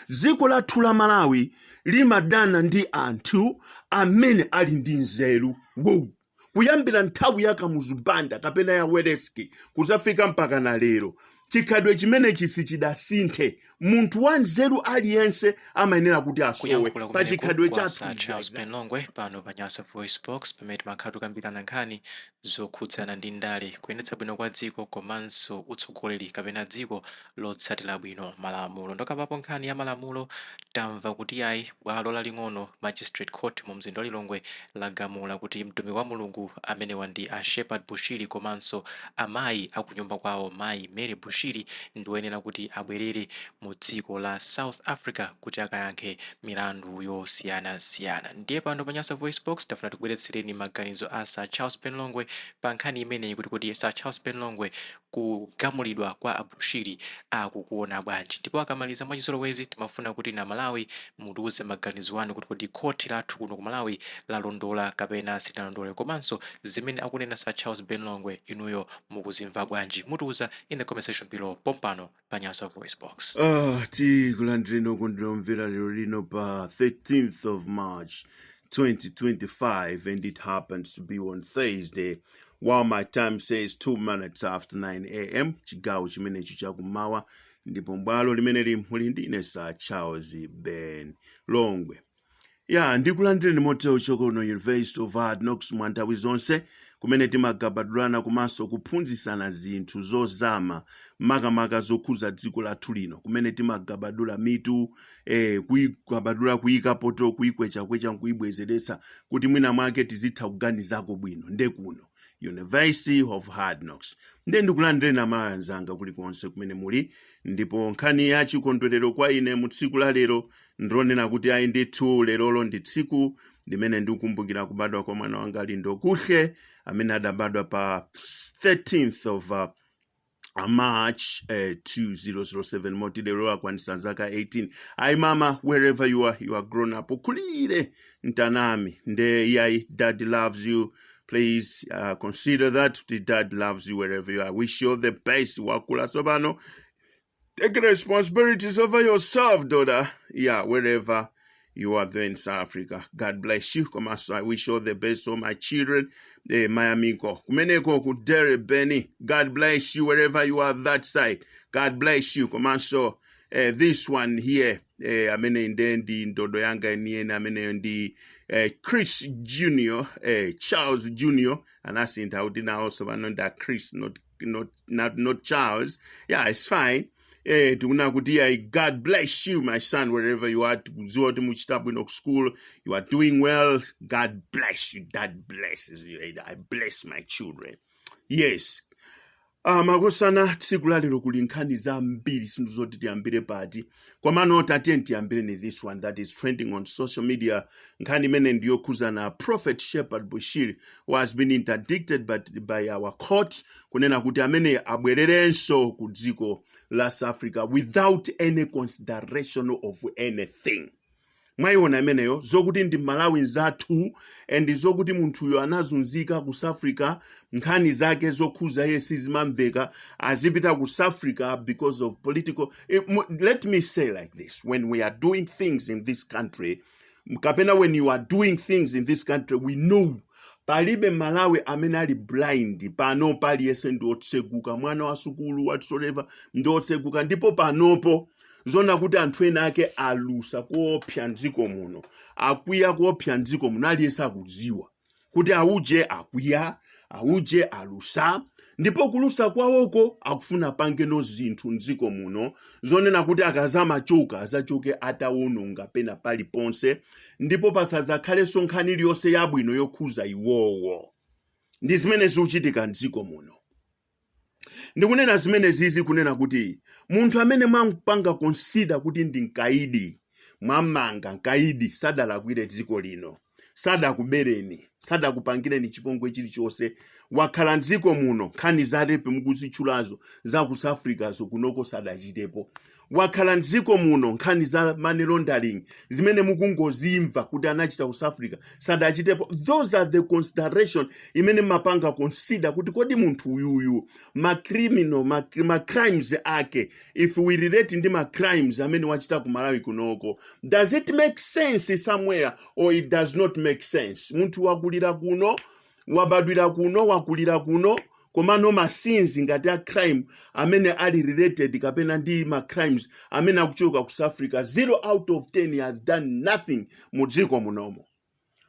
dziko lathu la Malawi limadana ndi anthu amene ali ndi nzeru. Wow. Kuyambira nthawi ya Kamuzubanda kapena ya Wedeski kuzafika mpaka na lero chikhalidwe chimenechi sichidasinthe. Munthu wa nzeru aliyense amayenera kuti asowe pa chikhalidwe chathu. Charles Penlongwe pano pa Nyasa Voice Box pamene timakhala tikambirana nkhani zokhudzana ndi ndale, kuyendetsa bwino kwa dziko komanso utsogoleri kapena dziko lotsatira bwino malamulo. Ndokapapo nkhani ya malamulo tamva kuti ayi bwalo laling'ono Magistrate Court mu mzinda wa Lilongwe lagamula kuti mtumiki wa Mulungu amene wandi a Shepherd Bushiri komanso amayi akunyumba kwawo mayi Mary Bushiri ndiwoyenera kuti abwerere mu dziko la South Africa kuti akayankhe milandu yosiyanasiyana. Ndiye pano pa Nyasa Voice Box tafuna tikubweretsereni maganizo a Sir Charles Penlongwe pa nkhani imeneyi kuti Sir Charles Penlongwe kugamulidwa kwa Abushiri akukuona bwanji. Ndipo akamaliza mwachizolowezi timafuna kuti na Malawi mutiuze maganizo anu kuti khoti lathu kuno ku Malawi lalondola kapena sitalondole, komanso zimene akunena Sir Charles Penlongwe inuyo mukuzimva bwanji. Mutiuza in the comment section below pompano pa Nyasa Voice Box. Tikulandireni kundinomvera lero lino pa 13th of March 2025, and it happens to be on Thursday, while my time says 2 minutes after 9 a.m. chigawo chimenechi chakumawa, ndipo bwalo limene muli ndine Sir Charles Penlongwe. Ndikulandireni moteo chokono University of Hard Knocks mwantawi zonse kumene timagabadulana komanso kuphunzitsana zinthu zozama makamaka zokhuza dziko lathu lino, kumene timagabadula mitu kuyigabadula kuyika poto kuyikwechakwecha nkuyibwezeretsa kuti mwina mwake tizitha kuganizako bwino ndekuno University of Hard Knocks. Ndikulandireni amayi anzanga kulikonse kumene muli, ndipo nkhani ya chikondwerero kwa ine mu tsiku la lero ndionena kuti ayi ndithu lerolo ndi tsiku limene ndikukumbukira kubadwa kwa mwana wanga Lindo Kuhle amene adabadwa pa 13th of March 2007 moti lero akwanitsa zaka 18. Ayi mama, wherever you are grown up, ukhulire mtanami nde yayi dad loves you. Please consider that the dad loves you wherever you are. Wish you all the best. Wakula sobano. Take responsibilities over yourself, daughter. Wherever you are there in South Africa. God bless you. Come on, I wish you all the best for my children. My amigo. Kumeneko kudere Benny. God bless you wherever you are that side. God bless you. Come on, so this one here. Amene ndi ndodo yanga niye amene ndi Chris Jr. Charles Jr. and I think how did also that Chris not Charles. It's fine. God bless you, my son, wherever you are. School, you are doing well. God bless you. That blesses you. I bless my children. Yes. Magosana tsiku la lero kuli nkhani zambiri sinthu zoti tiyambire pati kwamano tatiyeni tiyambire ni this one that is trending on social media. Nkhani imene ndiyokhuza na Prophet Shepherd Bushiri who has been interdicted by our court kunena kuti amene abwererenso ku dziko la South Africa without any consideration of anything. Mwaiona imeneyo zokuti ndi Malawi nzathu and zokuti munthuyo anazunzika ku South Africa, nkhani zake zokhuza yesi zimamveka azipita ku South Africa because of political. Let me say like this, when we are doing things in this country, kapena when you are doing things in this country, we know palibe Malawi amene ali blind. Pano pali yese ndi otseguka, mwana wa sukulu whatsoever ndi otseguka, ndipo panopo zona kuti anthu ena ake alusa kuopsa mdziko muno, akwiya kuopsa mdziko muno aliyesa kudziwa kuti auje akwiya auje alusa, ndipo kulusa kwawoko akufuna pangeno zinthu mdziko muno zonena kuti akazama choka azachoke atawononga pena pali ponse, ndipo pasazakhale nkhani iliyonse yabwino yokhuza iwowo. Ndi zimene zikuchitika mdziko muno. Ndikunena zimene zizi kunena kuti munthu amene mwapanga consider kuti ndi nkaidi, mwamanga nkaidi, sadalakwire dziko lino, sadakubereni, sadakupangireni chipongwe chilichonse, wakhala mdziko muno nkhani zarepe mukuzitchulazo za ku South Africa zo kunoko sadachitepo. wakhala mdziko muno nkhani za money laundering zimene mukungozimva kuti anachita ku South Africa sadachitepo. Those are the consideration imene mapanga consider kuti kodi munthu uyuyu ma crimes ake, if we relate ndi ma crimes amene wachita ku Malawi kunoko, does it make sense somewhere or it does not make sense? Munthu wakulira kuno, wabadwira kuno, wakulira kuno, komano masinzi ngati a crime amene ali related kapena ndi ma crimes amene akuchoka ku South Africa, 0 out of 10 has done nothing mu dziko munomo.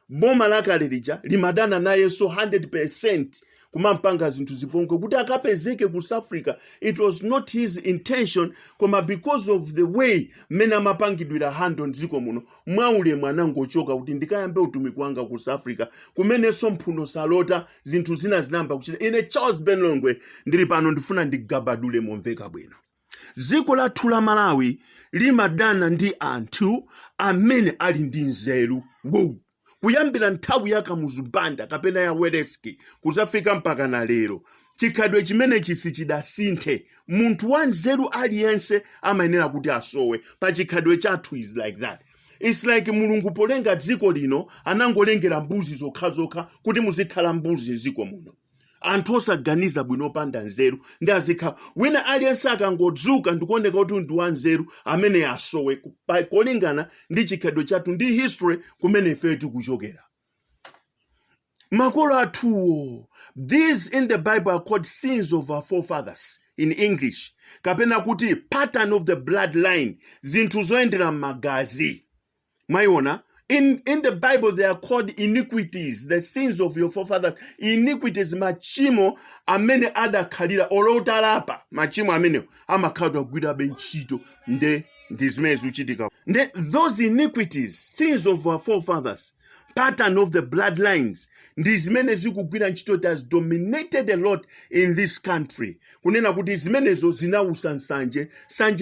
Boma lakale lija limadana naye so 100% kumampanga zinthu zipongwe kuti akapezeke ku South Africa. It was not his intention, koma because of the way mene amapangidwira handle dziko muno, mwaule mwanangochoka kuti ndikayambe utumiki wanga ku South Africa kumene mphuno salota zinthu zina zinamba kuchita. Ine Charles Benlongwe ndili pano ndifuna ndigabadule momveka bwino. Dziko lathu la Malawi limadana ndi anthu amene ali ndi nzeru. Kuyambira nthawi ya Kamuzubanda kapena ya Wedeski kuzafika mpaka na lero, chikhalidwe chimene chidasinthe. Munthu wa nzeru aliyense amayenera kuti asowe pa chikhalidwe chathu. Is like that. It's like Mulungu polenga dziko lino anangolengera mbuzi zokhazokha kuti muzikhala mbuzi m'dziko muno. Anthu osaganiza bwino panda nzeru ndi azikhala. Wina aliyense akangodzuka ndikuoneka kuti ndi wa nzeru amene asowe kolingana ndi chikhalidwe chathu ndi history kumene ife tikuchokera. Makolo athuwo, these in the Bible are called sins of our forefathers in English, kapena kuti pattern of the bloodline, zinthu zoyendera magazi. Mwayiona? In the Bible, they are called iniquities, the sins of your forefathers. Iniquities, machimo amene adakhalira olotalapa, machimo amene amakhalira kugwira benchito nde ndizimene zikuchitika. Those iniquities, sins of our forefathers, pattern of the bloodlines, ndizimene zikugwira ntchito that has dominated a lot in this country. Kunena kuti zimenezo zinausa nsanje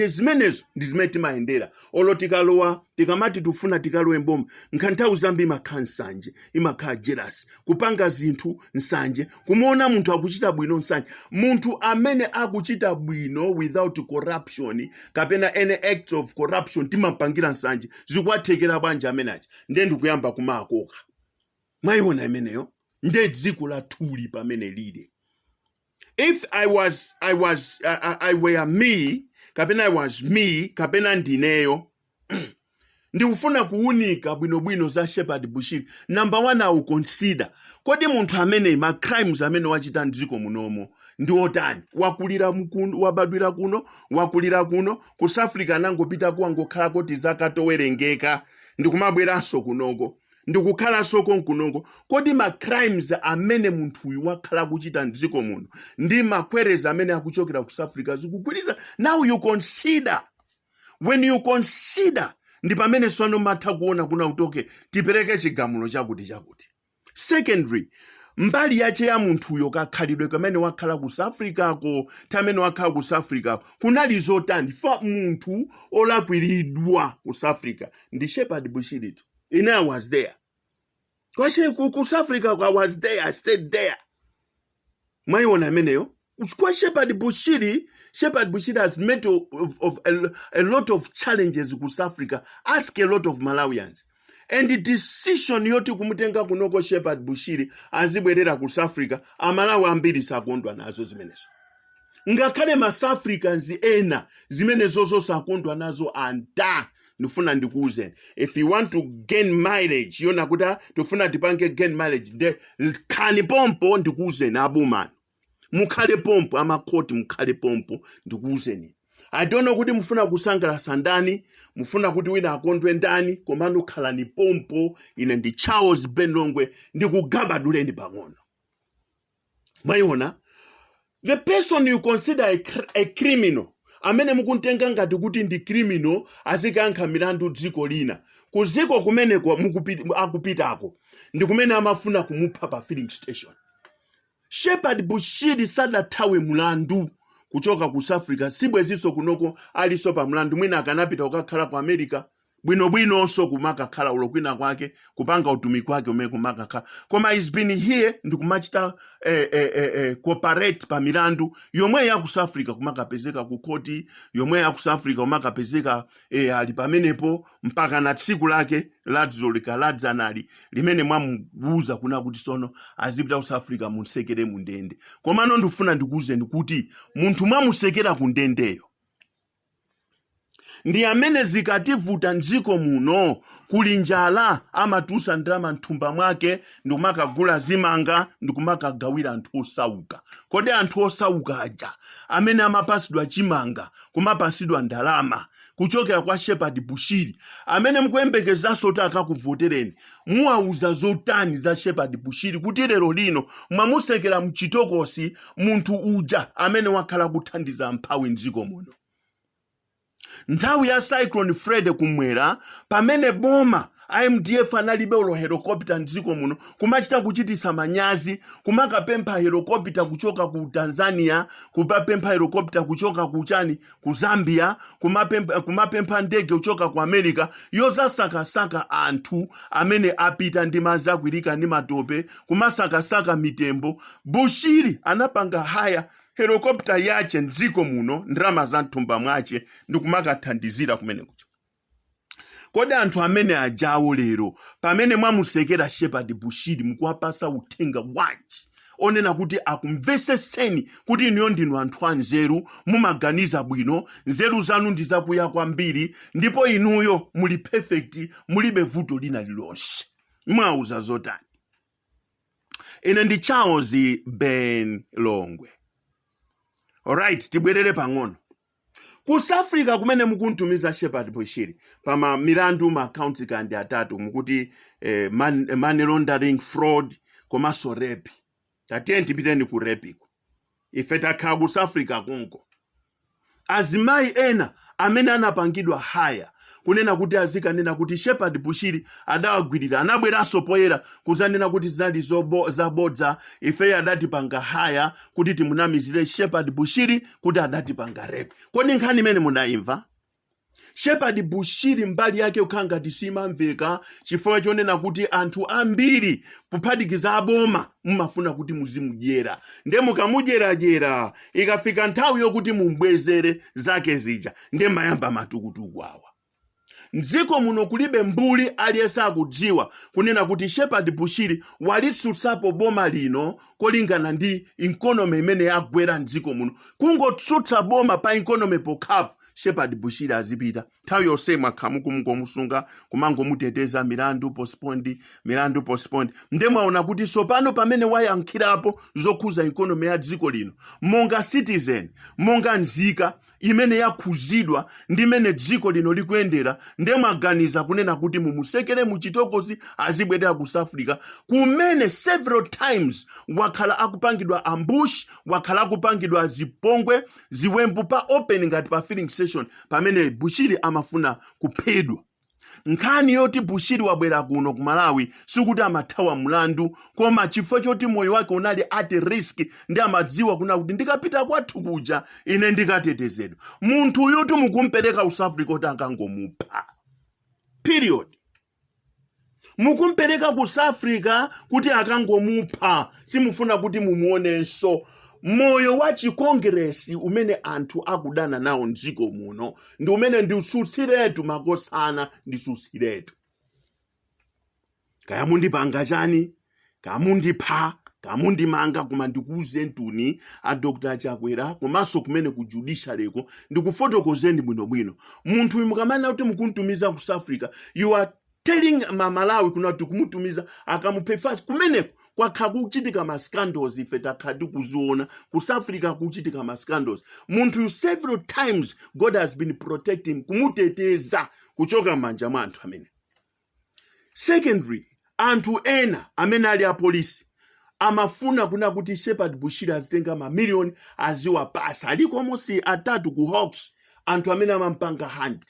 zimenezo ndizimene timayendera. Olo tikalowa, tikamati tufuna tikalowe mboma, nkhanthawi zambi imakhala nsanje, imakhala jealous, kupanga zinthu nsanje, kumuona munthu akuchita bwino nsanje. Munthu amene akuchita bwino without corruption, kapena any act of corruption, timapangira nsanje, zikwathekera bwanji amenachi, nde ndikuyamba kumakoka. Mwayiona imeneyo, nde dziko lathuli pamene lili. If I were me, kapena I was me, kapena ndineyo, ndikufuna kuunika bwinobwino za Shepherd Bushiri. Number 1, I will consider, kodi munthu amene ma crimes amene wachita dziko munomo ndi otani? Wakulira mukuno, wabadwira kuno, wakulira kuno, ku South Africa nangopita kuwangokhala kuti zakatowerengeka, ndikumabweranso kunoko, ndikukhalanso konkunoko. Kodi ma crimes amene munthu uyu wakhala kuchita dziko muno ndi makwereza amene akuchokera ku South Africa zikugwiriza? Now you consider. When you consider, ndi pamene swano matha kuona kuna utoke tipereke chigamulo chakuti. Secondary, mbali yache ya munthu uyo kakhalidwe kamene wakhala ku South Africa ko, tamene wakhala ku South Africa kunali zotani fa munthu olakwiridwa ku South Africa ndi Shepherd Bushiri. And I was there. Kwashe ku South Africa, I was there, I stayed there. Mwayiona ameneyo? Kwa Shepherd Bushiri has met of a lot of challenges ku South Africa. Ask a lot of Malawians. And the decision yoti kumutenga kunoko Shepherd Bushiri azibwerera ku South Africa, amalawi ambiri sakondwa nazo zimenezo. Ngakhale ma South Africans ena zimenezo sakondwa nazo anda. Nufuna ndikuuzeni, if you want to gain mileage, yona kuta tufuna tipange gain mileage, de kani pompo ndikuuzeni abumani. Mukhale pompo, amakoti mukhale pompo ndikuuzeni. I don't know kuti mufuna kusangalasa ndani, mufuna kuti wina akondwe ndani, komando khala ni pompo. Ine ndi Charles Benlongwe ndikugabaduleni pang'ono. Mwayiona? The person you consider a criminal, amene mukuntenga ngati kuti ndi criminal, azikankha milandu dziko lina, kuziko kumene akupitako ndi kumene amafuna kumupha pa filling station. Shepherd Bushiri sadathawe mulandu kuchoka ku South Africa, sibweziso kunoko aliso pa mulandu. Mwina akanapita ukakhala ku America, bwinobwinonso kumakakhala ulo kwina kwake kupanga utumiki wake umene kumakakhala koma he's been here ndikumachita cooperate pa milandu yomwe ya ku South Africa kumakapezeka ku koti yomwe ya ku South Africa kumakapezeka ali pamenepo mpaka na tsiku lake ladzoleka ladzanali limene mwamuwuza kuna kuti sono azipita ku South Africa munsekere mu ndende komano ndifuna ndikuwuzeni kuti munthu mwamusekera ku ndendeyo ndi amene zikativuta mdziko muno kuli njala amatusa ndrama mthumba mwake ndikumakagula zimanga ndikumakagawira anthu osauka kodi anthu osauka aja amene amapasidwa chimanga kumapasidwa ndalama kuchokera kwa Shepherd Bushiri amene mukuyembekezaso kuti akakuvotereni muwauza zotani za Shepherd Bushiri kuti lero lino mwamusekera mchitokosi munthu uja amene wakhala kuthandiza mphawi mdziko muno. Nthawi ya Cyclone Fred kumwera pamene boma IMDF analibe ulo helicopter mdziko muno kumachita kuchitisa manyazi kumakapempha helicopter kuchoka ku Tanzania kupapempha helicopter kuchoka kuchani ku Zambia kumapempha ndege kuchoka ku America yozasakasaka anthu amene apita ndi mazakwirika ndi matope kumasakasaka mitembo. Bushiri anapanga haya helicopter yache mdziko muno ndrama za mthumba mwache ndikumakathandizira kumene kucho. Kodi anthu amene ajawo lero pamene mwamusekera Shepherd Bushiri mukuwapasa uthenga wanji onena kuti akumveseseni kuti iniyo ndinu anthu anzeru mumaganiza bwino nzeru zanu ndizakuya kwambiri ndipo inuyo muli perfect mulibe vuto lina lilonse mwauza zotani. Ine ndi Charles Ben Longwe. Alright, tibwerere pang'ono. Ku South Africa kumene mukuntumiza Shepherd Bushiri pama milandu ma county kandi atatu mukuti money laundering, fraud komanso rape. Tatenti piteni ku rape ko. Ife takhala ku South Africa kunko. Azimayi ena amene anapangidwa haya kunena kuti azikanena kuti Shepherd Bushiri adawagwirira anabweranso poyera kuzanena kuti zinali zabodza ife adatipanga haya kuti timunamizire Shepherd Bushiri kuti adatipanga rape. Kodi nkhani imene munayimva? Shepherd Bushiri mbali yake ukhanga tisimamveka chifukwa chonena kuti anthu ambiri kuphatikiza aboma mumafuna kuti muzimudyera nde mukamudyerajera ikafika nthawi yokuti mumbwezere zake zija nde mayamba matukutuku awa. Mdziko muno kulibe mbuli aliyense akudziwa kunena kuti Shepherd Bushiri walitsusapo boma lino kolingana ndi economy imene yagwera mdziko muno. Kungotsutsa boma pa economy pokhapo Shepherd Bushiri azipita nthawi yonse mwakhamu kumusunga kumangomuteteza milandu postponed nde mwaona kuti sopano pamene wayankhirapo zokhuza economy ya dziko lino monga citizen monga nzika imene yakhuzidwa ndi imene dziko lino likuyendera nde mwaganiza kunena kuti mumusekere muchitokosi azibwerera ku South Africa kumene several times wakhala akupangidwa ambush wakhala akupangidwa zipongwe ziwembu pa opening ngati pa filling session pamene Bushiri amafuna kuphedwa. Nkhani yoti Bushiri wabwera kuno ku Malawi sikuti amathawa mlandu koma chifukwa choti moyo wake unali at risk ndi amadziwa kuna kuti ndikapita kwathu kuja ine ndikatetezedwa. Munthu yuti mukumpereka ku South Africa kuti akangomupha. Period. Mukumpereka ku South Africa kuti akangomupha simufuna kuti mumuonenso moyo wa chikongresi umene anthu akudana nawo mdziko muno ndi umene ndisusiretu makosana ndisusiretu. Kaya mundipanga chani, kaya mundipha, kaya mundimanga kuma ndikuuze ntuni a Dr. Chakwera komanso kumene ku judiciary ndikufotokozeni bwinobwino. Munthu mukamana kuti mukuntumiza ku South Africa you are telling Malawi kuna kuti kumutumiza akamuphefa kumeneko kwakha kuchitika ma scandals ife takhadi kuziona ku South Africa kuchitika ma scandals. Munthu several times God has been protecting kumuteteza kuchoka manja mwa anthu amene. Secondly, anthu ena amene ali a polisi amafuna kuna kuti Shepherd Bushiri azitenga mamiliyoni aziwapasa aliko mosi atatu ku Hawks anthu amene amampanga hand.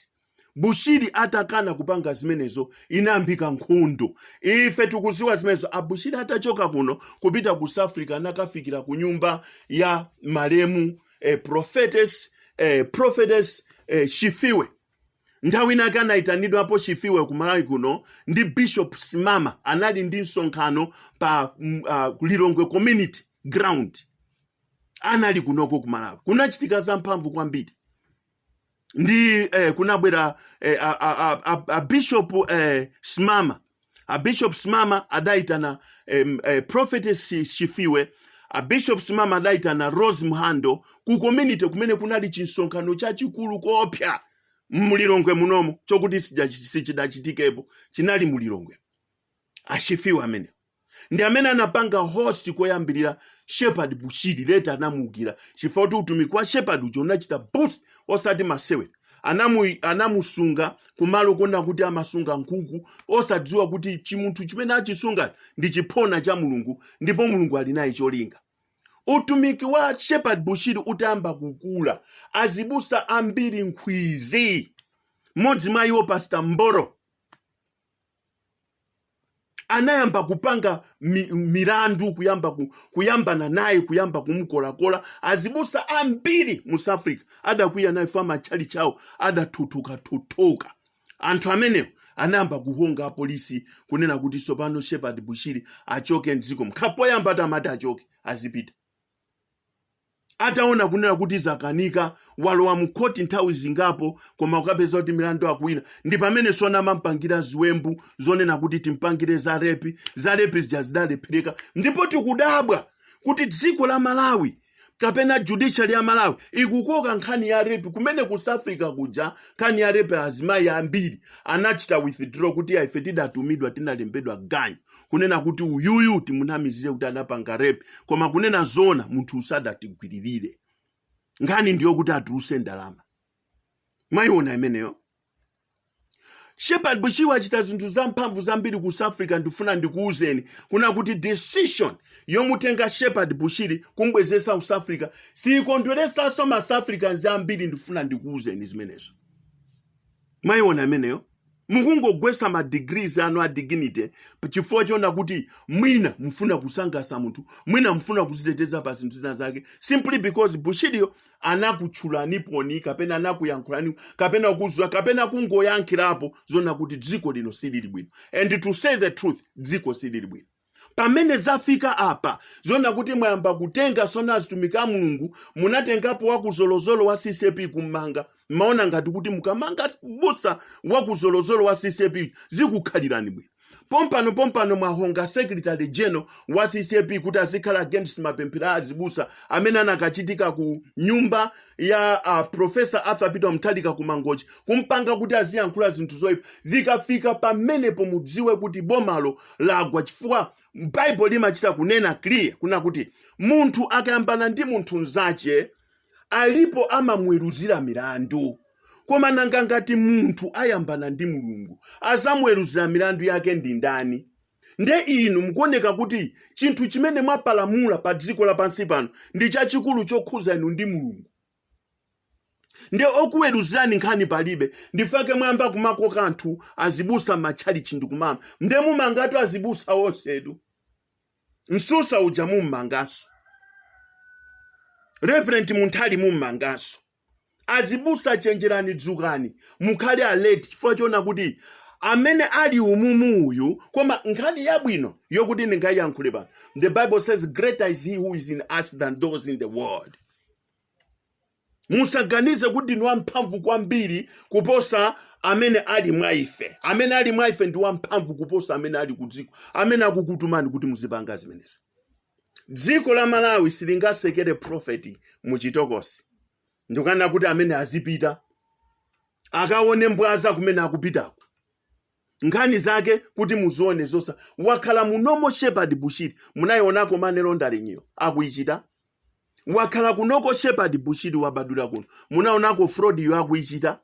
Bushiri atakana kupanga zimenezo inambika nkhondo. Ife tukuziwa zimenezo Bushiri atachoka kuno kupita ku South Africa nakafikira ku nyumba ya maremu prophetess Shifiwe. nthawi nake anayitanidwapo Chifiwe ku Malawi kuno ndi Bishop Simama, anali ndi msonkhano pa Lilongwe Community Ground, anali kunoko ku Malawi. Kunachitika zamphamvu kwambiri. Ndi kunabwera Bishop Simama. Bishop Simama adayitana Prophetess Chifiwe, Bishop Simama adayitana Rose Muhando ku community kumene kunali chinsonkhano chachikulu kopya mulilongwe munomo chokuti sichidachitikepo, chinali mulilongwe. Achifiwe amene ndi amene anapanga host koyambirira Shepherd Bushiri, leta anamuukira chifukwa kuti utumiki wa Shepherd ucho unachita boost osati masewe. Anamusunga kumalo kona kuti amasunga nkhuku, osadziwa kuti chimunthu chimene achisunga ndi chiphona cha Mulungu, ndipo Mulungu ali naye cholinga. Utumiki wa Shepherd Bushiri utayamba kukula, azibusa ambiri nkhwizi, mmodzi mwa iwo Pastor Mboro anayamba kupanga mirandu, kuyambana naye, kuyamba kumukolakola. Azibusa ambiri mu South Africa adakwiya naye fama chali chawo, adathutuka. Anthu amenewo anayamba kuhonga polisi kunena kuti sopano Shepherd Bushiri achoke mdziko. Mkhapoyamba atamati achoke azipita. Ataona kunena kuti zakanika, walowa mukoti nthawi zingapo, koma ukapeza kuti milandu akuina. Ndi pamene sona mampangira ziwembu zonena kuti timpangire za repi zidalephereka. Ndipo tikudabwa kuti dziko la Malawi kapena judiciary ya Malawi ikukoka nkhani ya repi, kumene ku South Africa kuja nkhani ya repi azimayi ambiri anachita withdraw kuti ife tidatumidwa, tinalembedwa ganyu kunena kuti uyuyu timunamizire kuti anapanga repi, koma kunena zona munthu usadatigwiririre. Nkhani ndiyo kuti atuluse ndalama. Mwayiona imeneyo. Shepherd Bushiri wachita zinthu zamphamvu zambiri ku South Africa. Ndifuna ndikuuzeni kuna kuti decision yomutenga Shepherd Bushiri kumbwezesa ku South Africa sikondweresanso ma South Africans ambiri. Ndifuna ndikuuzeni zimenezo. Mwayiona imeneyo. Mukungogwesa ma degrees anu a dignity chifukwa chona kuti mwina mfuna kusangasa munthu, mwina mfuna kuziteteza pa zinthu zina zake, simply because Bushiriyo anakutchulaniponi kapena anakuyankhulani kapena kuzwa kapena kungoyankhirapo zona kuti dziko lino silili bwino. And to say the truth, dziko silili bwino. Pamene zafika apa zona kuti mwayamba kutenga sona zitumika Mulungu, munatengapo wakuzolozolo wa CCP kumanga, maona ngati kuti mukamanga busa wakuzolozolo wa CCP zikukhalirani bwino. Pompano mwahonga Secretary General wa CCP kuti azikhala against mapemphero azibusa amene anakachitika ku nyumba ya Professor Arthur Peter Mutharika ku Mangochi, kumpanga kuti aziyankhula zinthu zoyipa. Zikafika pamenepo mudziwe kuti bomalo lagwa, chifukwa Bible limachita kunena clear kuna kuti munthu akayambana ndi munthu nzache alipo amamweruzira milandu. Koma nanga ngati munthu ayambana ndi Mulungu azamweruzira milandu yake ndi ndani? Nde inu mukuoneka kuti chinthu chimene mwapalamula pa dziko lapansi pano ndi chachikulu chokhuza inu ndi Mulungu. Nde okuweruzirani nkhani palibe, ndifake mwamba kumakoka anthu azibusa machali chindu kumama. Nde mumangatu azibusa onsedu. Msusa uja mummangaso. Reverend Muntali mummangaso. Azibusa chenjerani dzukani, mukhale alert chifukwa chona kuti amene ali umumu uyu koma nkhani yabwino yokuti ndingayankhule pano. The Bible says greater is he who is in us than those in the world. Musaganize kuti ndi wamphamvu kwambiri kuposa amene ali mwa ife. Amene ali mwa ife ndi wamphamvu kuposa amene ali kudziko, amene akukutumani kuti muzipanga zimenezi. Dziko la Malawi silingasekere prophet muchitokosi. Ndikana kuti amene azipita akaone mbwaza kumene akupitako. Nkhani zake kuti muzione zosa. Wakhala munomo Shepherd Bushiri munayionako manelo ndalinyo akuichita. Wakhala kunoko Shepherd Bushiri wabadula kuno munaonako fraud yo akuichita.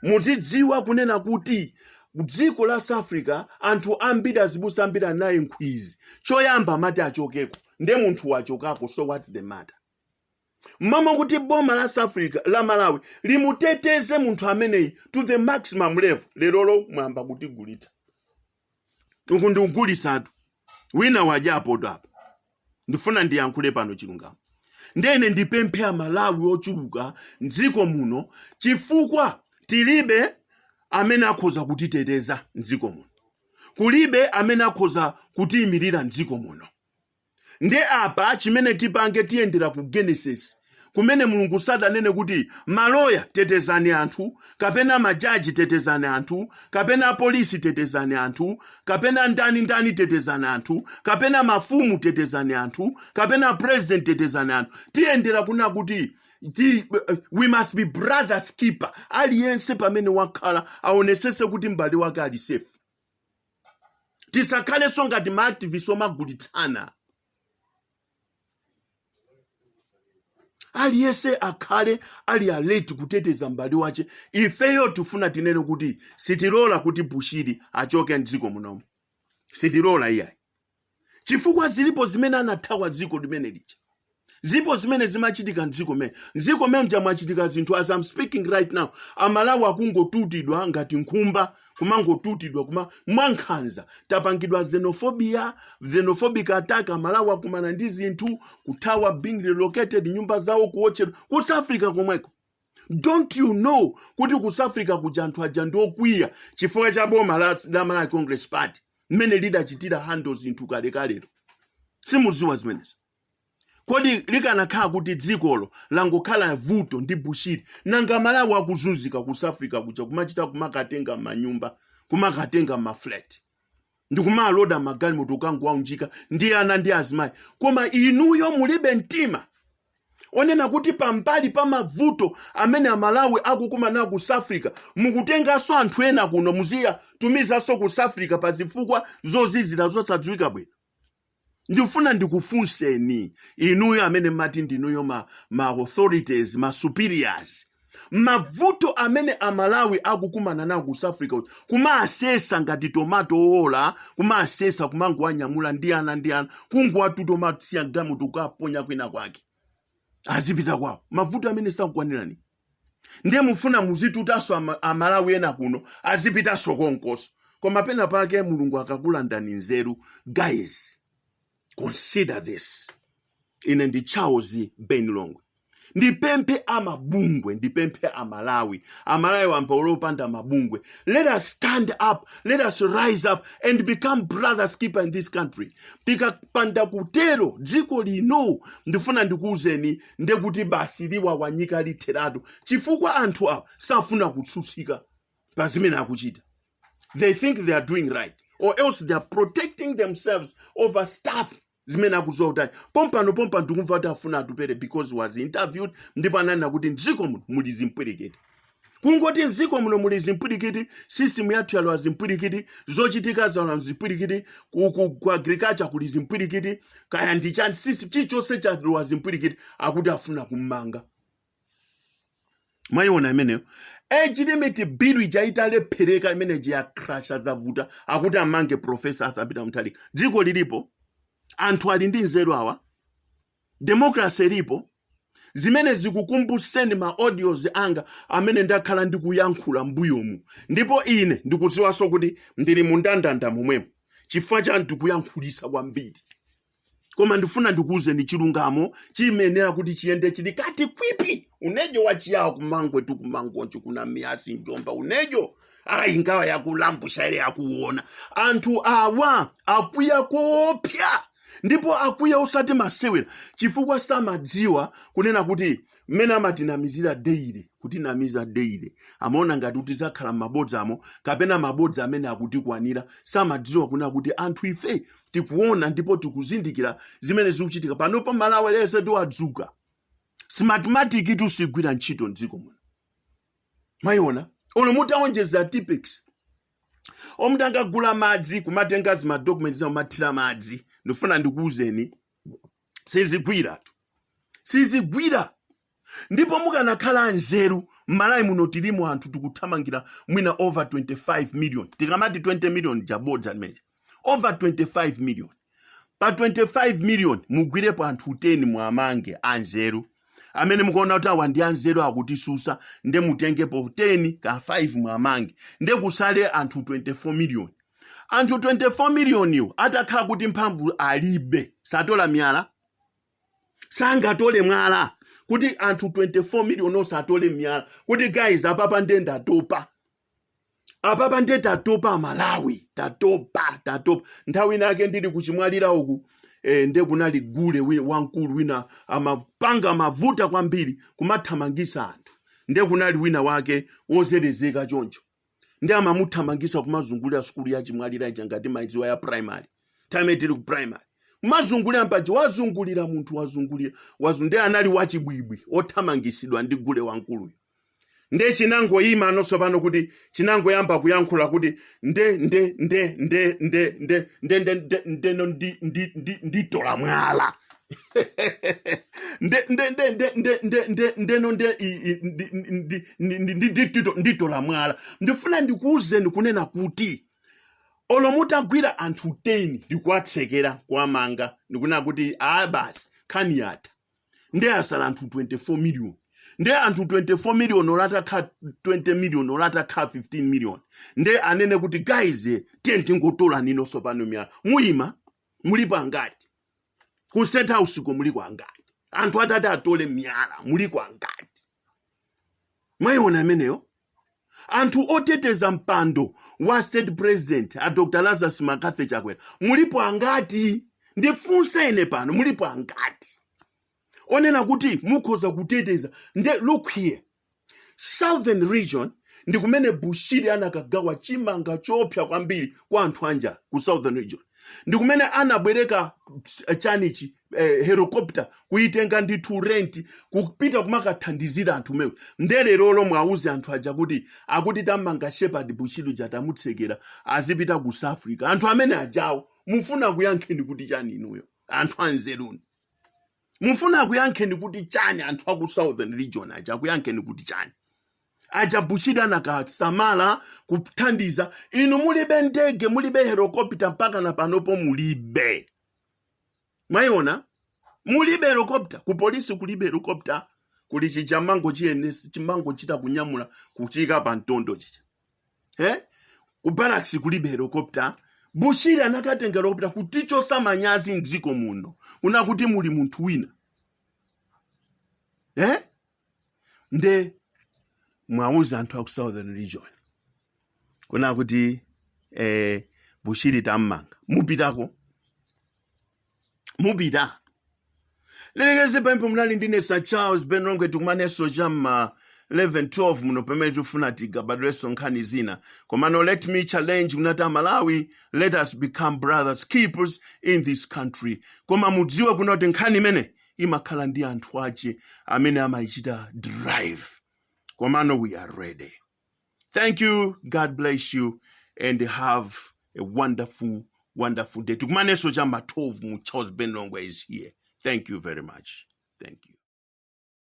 Muzidziwa kunena kuti dziko la South Africa anthu ambiri azibusa ambiri naye nkhwizi. Choyamba mati achokeko nde munthu wachokako, so what's the matter? Mama kuti boma la South Africa la Malawi limuteteze munthu ameneyi to the maximum level. Lerolo mwamba kuti gulitsa. Uku ndi ugulisatu. Wina wajapo apa. Ndifuna ndiyankhule pano chilungamo. Ndene ndipempha Malawi ochuluka ndziko muno chifukwa tilibe amene akhoza kutiteteza mdziko muno, kulibe amene akhoza kutiyimirira mdziko muno. Nde apa chimene tipange tiyendera ku Genesis, kumene Mulungu sadanene kuti maloya tetezani anthu, kapena majaji tetezani anthu, kapena polisi tetezani anthu, kapena ndani tetezani anthu, kapena mafumu tetezani anthu, kapena president tetezani anthu. Tiyendera kuna kuti we must be brothers keeper. Aliyense pamene wakhala aonesese kuti mbali wake ali safe. Tisakhale ngati maactivists omagulitsana. Aliyense akhale ali alert kuteteza mbali wache. Ifeyo tufuna tinene kuti sitilola kuti Bushiri achoke mdziko munomu. Sitilola iyayi. Chifukwa zilipo zimene anathawa dziko limene licha. Zipo zimene zimachitika mdziko mene. Mdziko mene mwachitika zinthu. As I'm speaking right now, Amalawi akungotutidwa ngati nkhumba, kumangotutidwa mwankhanza. Tapangidwa xenophobic attack. Amalawi akumana ndi zinthu, kuthawa, being relocated, nyumba zawo kuotchedwa ku South Africa komweko. Don't you know kuti ku South Africa kuja anthu aja ndokwiya chifukwa cha boma la Malawi Congress Party mmene lidachitira handle zinthu kalekalero. Simuziwa zimenezi. Kodi likanakhala kuti dzikolo langokhala vuto ndi Bushiri, nanga Malawi akuzunzika ku South Africa kuja kumachita kumakatenga manyumba, kumakatenga maflat, ndi kumaloda magalimoto kangowaunjika ndi ana ndi azimayi. Koma inuyo mulibe mtima onena kuti pambali pa mavuto amene Amalawi akukumana ku South Africa, mukutenganso anthu ena kuno muziya tumizanso ku South Africa pa zifukwa zozizira zosadziwika bwino. Ndifuna ndikufunseni inuyo amene mati ndinuyo ma authorities, ma superiors, mavuto amene Amalawi akukumana nawo ku South Africa, kumaasesa ngati tomato ola, kumaasesa kumangowanyamula ndi ana kungowatu tomato siya gamutu kukaponya kwina kwake azipita kwawo. Mavuto amene sakukwanirani. Ndiye mufuna muzitutanso Amalawi ena kuno azipitanso konkoso. Koma pena pake Mulungu akakulandani nzeru. Guys, consider this. Ine ndi Charles Ben Longwe. Ndipemphe amabungwe, ndipemphe Amalawi wampolo panda mabungwe. Let us stand up, let us rise up and become brothers keeper in this country. Tikapanda kutero dziko lino, ndifuna ndikuuzeni ndekuti basi liwawanyika litheratu. Chifukwa anthu awa safuna kutsutsika pa zimene akuchita. They think they are doing right, or else they are protecting themselves over stuff zimene akuzotai. Pompano ndikumva kuti afuna atupere because was interviewed ndipo ananena kuti mdziko muno muli zimpwirikiti. Kungoti mdziko muno muli zimpwirikiti, system yathu yalo zimpwirikiti, zochitika zawo zimpwirikiti, ku agriculture kuli zimpwirikiti, kaya ndichani system chichonse chalo zimpwirikiti, akuti afuna kummanga. Mwayiona imeneyo. Age limit bill ijaita lephereka imene ya crash zavuta, akuti amange Professor Arthur Peter Mutharika. Dziko lilipo, anthu ali ndi nzeru awa, democracy ilipo, zimene zikukumbuseni ma audios anga amene ndakhala ndikuyankhula mbuyomu. Ndipo ine ndikudziwanso kuti ndili mundandanda momwemo, chifukwa cha ndikuyankhulisa kwambiri. Koma ndifuna ndikuuzeni chilungamo chimenera kuti chiyende chili kati kwipi. Unejo wachiyawo kumangwe tukumangoncho kuna miyasi njomba unejo. Ingawa yakulambusha ile yakuona. Anthu awa akuya kopya. Ndipo akuya usati masewera. Chifukwa samadziwa kunena kuti mmene amatinamizira daily, kutinamiza daily. Amaona ngati utizakhala mabodzamo, kapena mabodza amene akutikwanira. Samadziwa kunena kuti anthu ife tikuona ndipo tikuzindikira zimene zikuchitika. Panopo Malawi lese tiwadzuka. Smartmatic itusigwira ntchito mdziko muno. Mayiona, ono mutaonjeza tipex. Omutanga gula madzi kumatenga zima documents za mathira madzi. Ndifuna ndikuuzeni sizigwira. Sizigwira. Ndipo mukanakhala nzeru, Malawi muno tilimu anthu tikuthamangira mwina over 25 million. Tikamati 20 million jabodza limeje. Over 25 million. Pa 25 million mugwirepo anthu 10 mwamange anzeru. Amene mukuona kuti awa ndi anzeru akutisusa, nde mutengepo 10 ka 5 mwamange. Nde kusale anthu 24 million. Anthu 24 million yu atakhala kuti mphamvu alibe, satola miyala, sangatole mwala kuti anthu 24 million osatole myala kuti guys apapa nde ndatopa apapa nde tatopa Malawi tatopa nthawi inake ndili kuchimwalira uku nde kunali gule wankulu wina amapanga mavuta kwambiri kumathamangisa anthu nde kunali wina wake wozerezeka choncho nde amamuthamangisa kumazungulira skulu ya chimwalira icha ngati maidziwa ya primary time tili ku primary kumazungulira mpachi wazungulira munthu wazungulira nde anali wachibwibwi othamangisidwa ndi gule wankuluyo nde chinangoyima nonso pano kuti chinangoyamba kuyankhula kuti nditola mwala nditola mwala. Ndifuna ndikuwuzeni kunena kuti olomutagwira anthu 10 ndikuwatsekera kwamanga ndikunena kuti basi khani yatha nde asala anthu 24 million nde anthu 24 million olata kha 20 million olata kha 15 million nde anene kuti guys tenti ngotola nino sopano myala muyima mulipo angati ku State House ko muliko angati anthu atati atole myala muliko angati mwayiona ameneyo anthu oteteza mpando wa state president a Dr. Lazarus Makape Chakwera mulipo angati ndifunsene pano mulipo angati onena kuti mukhoza kuteteza nde look here southern region ndi kumene Bushiri anakagawa chimanga chopya kwambiri kwa anthu anja ku southern region ndi kumene anabwereka chanichi helicopter kuitenga ndi to rent kupita kumakathandizira anthu mewe ndelero mwauze anthu aja kuti akuti tamanga Shepherd Bushiri jatamutsekera azipita ku South Africa anthu amene ajawo mufuna kuyankheni kuti chani inuyo anthu anzeruni mufuna kuyankheni kuti chani anthu aku southern region aja kuyankheni kuti chani aja Bushiri anakasamala kuthandiza inu mulibe ndege mulibe helicopter mpaka na panopo mulibe mwayiona mulibe helicopter ku polisi kulibe helicopter kuli chijamango chiyenesi chimango chita kunyamula kuchika pa ntondo chicha ku barracks kulibe helicopter Bushiri anakatenga helicopter kuticho samanyazi mdziko muno kuna kuti muli munthu wina nde mwauza anthu aku southern region kuna kuti Bushiri tammanga mupita lelekeze pempo mnali ndine Sir Charles Benrongwe tikumaneso jamma 11-12 muno pemene tufuna tigabadweso nkhani zina komano let me challenge kunata Malawi let us become brothers keepers in this country koma mudziwe kuna kuti nkhani imene imakhala ndi anthu ache amene amayichita drive komano we are ready. Thank you, God bless you and have a wonderful day. Tikumaneso jamma 12 mu Charles Benrongwe is here. Thank you very much. Thank you.